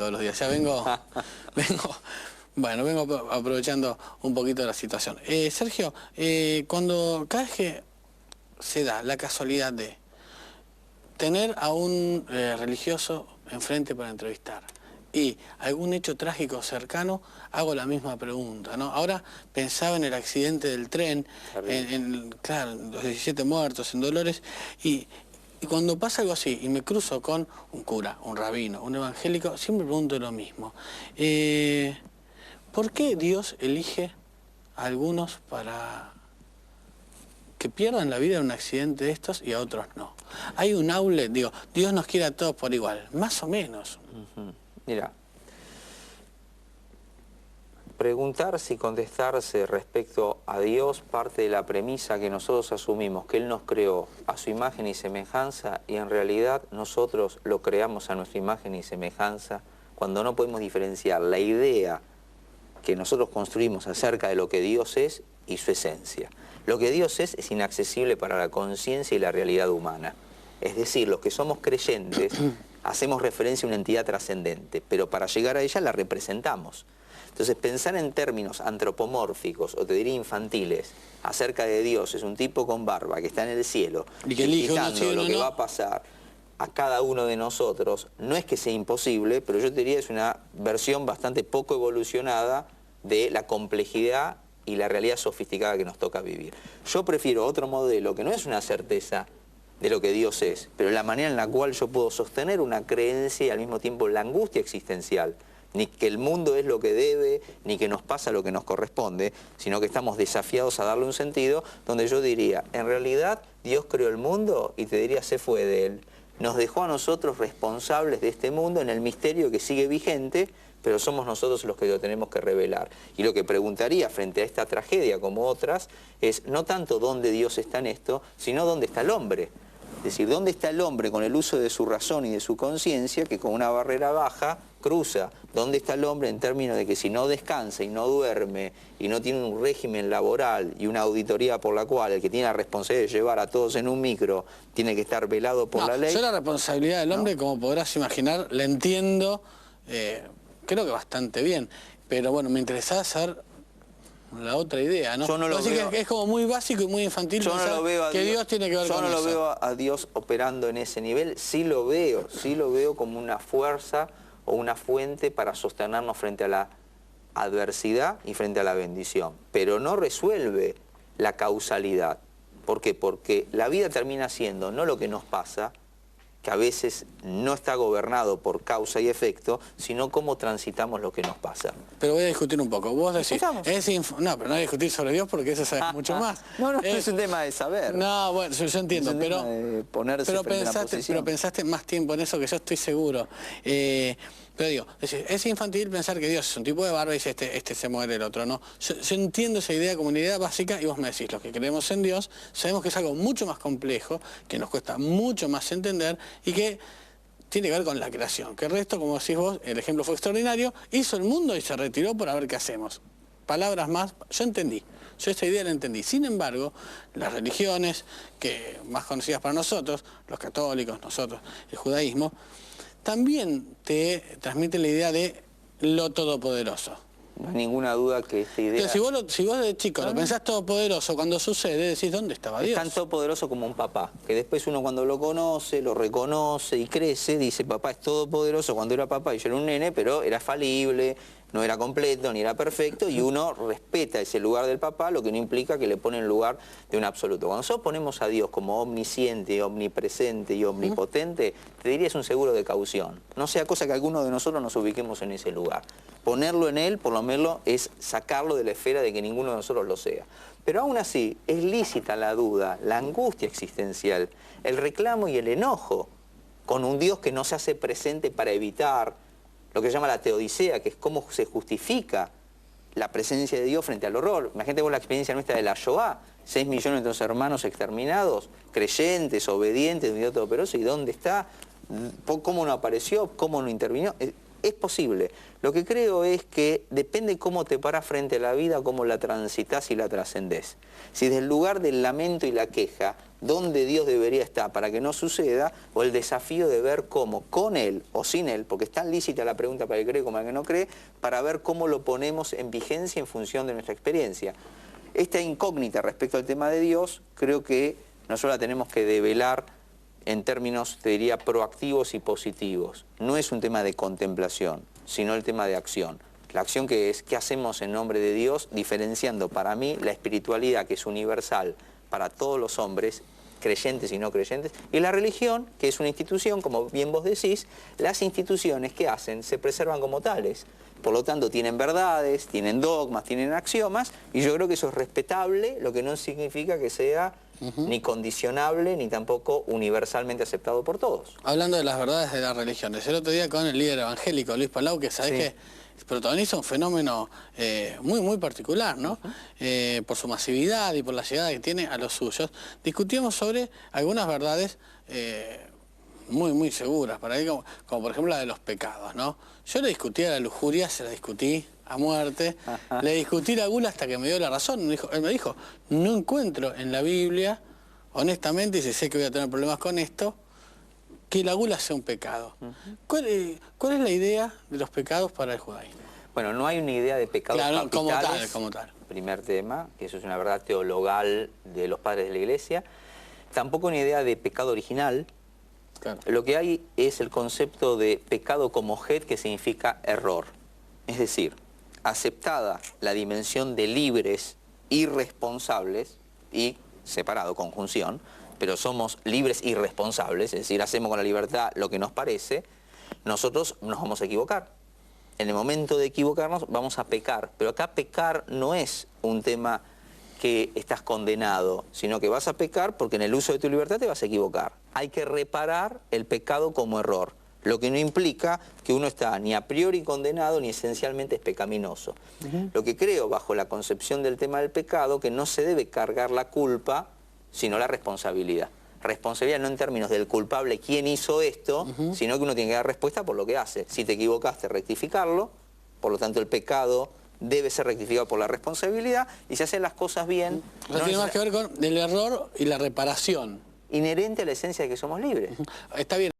todos los días. Ya vengo aprovechando un poquito la situación. Sergio, cada vez que se da la casualidad de tener a un religioso enfrente para entrevistar y algún hecho trágico cercano, hago la misma pregunta, ¿no? Ahora pensaba en el accidente del tren, claro, en los 17 muertos, en Dolores, y cuando pasa algo así y me cruzo con un cura, un rabino, un evangélico, siempre pregunto lo mismo. ¿Por qué Dios elige a algunos para que pierdan la vida en un accidente de estos y a otros no? Hay un outlet, digo, Dios nos quiere a todos por igual, más o menos. Mira, preguntarse y contestarse respecto a Dios parte de la premisa que nosotros asumimos que Él nos creó a su imagen y semejanza y en realidad nosotros lo creamos a nuestra imagen y semejanza cuando no podemos diferenciar la idea que nosotros construimos acerca de lo que Dios es y su esencia. Lo que Dios es inaccesible para la conciencia y la realidad humana. Es decir, los que somos creyentes hacemos referencia a una entidad trascendente, pero para llegar a ella la representamos. Entonces, pensar en términos antropomórficos, o te diría infantiles, acerca de Dios, es un tipo con barba que está en el cielo, y que elige lo que va a pasar a cada uno de nosotros, no es que sea imposible, pero yo te diría es una versión bastante poco evolucionada de la complejidad y la realidad sofisticada que nos toca vivir. Yo prefiero otro modelo que no es una certeza de lo que Dios es, pero la manera en la cual yo puedo sostener una creencia y al mismo tiempo la angustia existencial, ni que el mundo es lo que debe, ni que nos pasa lo que nos corresponde, sino que estamos desafiados a darle un sentido, donde yo diría, en realidad Dios creó el mundo y te diría, se fue de él. Nos dejó a nosotros responsables de este mundo en el misterio que sigue vigente, pero somos nosotros los que lo tenemos que revelar. Y lo que preguntaría frente a esta tragedia como otras es no tanto dónde Dios está en esto, sino dónde está el hombre. Es decir, dónde está el hombre con el uso de su razón y de su conciencia que con una barrera baja cruza. ¿Dónde está el hombre en términos de que si no descansa y no duerme y no tiene un régimen laboral y una auditoría por la cual el que tiene la responsabilidad de llevar a todos en un micro tiene que estar velado por la ley? Yo la responsabilidad del hombre, como podrás imaginar, la entiendo, creo que bastante bien. Pero bueno, me interesaba saber la otra idea, ¿no? Yo no lo veo, que es como muy básico y muy infantil pensar que Dios tiene que ver con eso. Yo no lo veo a Dios operando en ese nivel, sí lo veo como una fuerza o una fuente para sostenernos frente a la adversidad y frente a la bendición, pero no resuelve la causalidad. ¿Por qué? Porque la vida termina siendo no lo que nos pasa, que a veces no está gobernado por causa y efecto, sino cómo transitamos lo que nos pasa. Pero voy a discutir un poco. Vos decís, no, pero no voy a discutir sobre Dios porque eso sabes mucho más. No es un tema de saber. No, bueno, yo entiendo, pero pensaste más tiempo en eso que yo estoy seguro. Pero digo, es infantil pensar que Dios es un tipo de barba y dice este se muere el otro, ¿no? Yo entiendo esa idea como una idea básica y vos me decís, los que creemos en Dios, sabemos que es algo mucho más complejo, que nos cuesta mucho más entender y que tiene que ver con la creación. Que el resto, como decís vos, el ejemplo fue extraordinario, hizo el mundo y se retiró por a ver qué hacemos. Palabras más, yo entendí. Yo esta idea la entendí. Sin embargo, las religiones que más conocidas para nosotros, los católicos, nosotros, el judaísmo, también te transmite la idea de lo todopoderoso. No hay ninguna duda que esta idea... Pero si vos de chico lo pensás todopoderoso, cuando sucede decís, ¿dónde estaba Dios? Es tan todopoderoso como un papá, que después uno cuando lo conoce, lo reconoce y crece, dice, papá es todopoderoso cuando era papá y yo era un nene, pero era falible, no era completo, ni era perfecto, y uno respeta ese lugar del papá, lo que no implica que le pone en lugar de un absoluto. Cuando nosotros ponemos a Dios como omnisciente, omnipresente y omnipotente, te diría es un seguro de caución. No sea cosa que alguno de nosotros nos ubiquemos en ese lugar. Ponerlo en él, por lo menos, es sacarlo de la esfera de que ninguno de nosotros lo sea. Pero aún así, es lícita la duda, la angustia existencial, el reclamo y el enojo con un Dios que no se hace presente para evitar lo que se llama la teodicea, que es cómo se justifica la presencia de Dios frente al horror. Imagínate vos la experiencia nuestra de la Shoah, 6 millones de nuestros hermanos exterminados, creyentes, obedientes, de un Dios todopoderoso, ¿y dónde está? ¿Cómo no apareció? ¿Cómo no intervino? Es posible. Lo que creo es que depende cómo te paras frente a la vida, cómo la transitas y la trascendés. Si desde el lugar del lamento y la queja, dónde Dios debería estar para que no suceda, o el desafío de ver cómo, con Él o sin Él, porque es tan lícita la pregunta para el que cree como para el que no cree, para ver cómo lo ponemos en vigencia en función de nuestra experiencia. Esta incógnita respecto al tema de Dios, creo que nosotros la tenemos que develar en términos, te diría, proactivos y positivos. No es un tema de contemplación, sino el tema de acción. La acción que es, ¿qué hacemos en nombre de Dios? Diferenciando para mí la espiritualidad, que es universal para todos los hombres, creyentes y no creyentes, y la religión, que es una institución, como bien vos decís, las instituciones que hacen se preservan como tales. Por lo tanto, tienen verdades, tienen dogmas, tienen axiomas, y yo creo que eso es respetable, lo que no significa que sea ni condicionable, ni tampoco universalmente aceptado por todos. Hablando de las verdades de las religiones, el otro día con el líder evangélico Luis Palau, que sabés que protagoniza un fenómeno muy particular, ¿no? Por su masividad y por la llegada que tiene a los suyos, discutíamos sobre algunas verdades muy seguras, para él, como por ejemplo la de los pecados, ¿no? Yo le discutí a la lujuria, se la discutí a muerte, le discutí la gula hasta que me dio la razón. Él me dijo, no encuentro en la Biblia, honestamente, y si sé que voy a tener problemas con esto, que la gula sea un pecado. ¿Cuál es la idea de los pecados para el judaísmo? Bueno, no hay una idea de pecados capitales, como tal. Primer tema, que eso es una verdad teologal de los padres de la Iglesia. Tampoco una idea de pecado original. Claro. Lo que hay es el concepto de pecado como het, que significa error. Es decir, aceptada la dimensión de libres, irresponsables y separado, conjunción, pero somos libres irresponsables, es decir, hacemos con la libertad lo que nos parece, nosotros nos vamos a equivocar. En el momento de equivocarnos vamos a pecar, pero acá pecar no es un tema que estás condenado, sino que vas a pecar porque en el uso de tu libertad te vas a equivocar. Hay que reparar el pecado como error, lo que no implica que uno está ni a priori condenado ni esencialmente es pecaminoso. Lo que creo bajo la concepción del tema del pecado, que no se debe cargar la culpa, sino la responsabilidad. Responsabilidad no en términos del culpable, quién hizo esto, sino que uno tiene que dar respuesta por lo que hace. Si te equivocaste, rectificarlo, por lo tanto el pecado debe ser rectificado por la responsabilidad, y si hacen las cosas bien... Eso tiene más que ver con el error y la reparación. Inherente a la esencia de que somos libres. Está bien.